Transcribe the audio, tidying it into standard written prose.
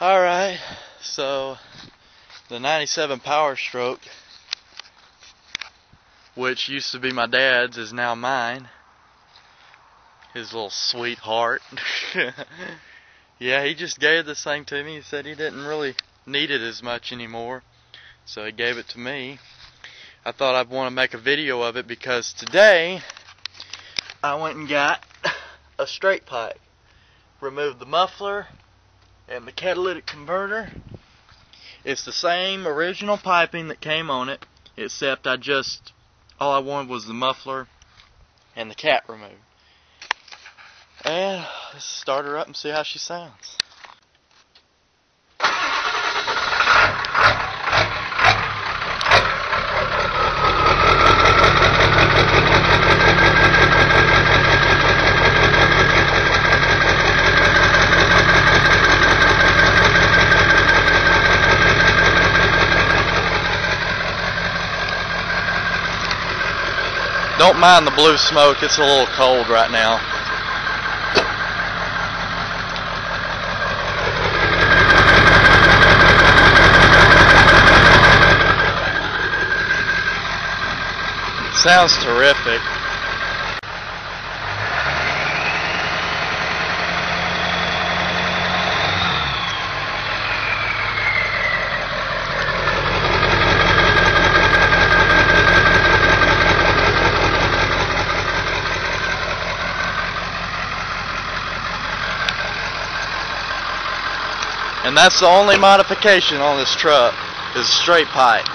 Alright, so the 97 PowerStroke, which used to be my dad's, is now mine. His little sweetheart. Yeah, he just gave this thing to me. He said he didn't really need it as much anymore, so he gave it to me. I thought I'd want to make a video of it because today I went and got a straight pipe. Removed the muffler and the catalytic converter. It's the same original piping that came on it, except all I wanted was the muffler and the cat removed. And let's start her up and see how she sounds. Don't mind the blue smoke, it's a little cold right now. Sounds terrific. And that's the only modification on this truck, is straight pipe.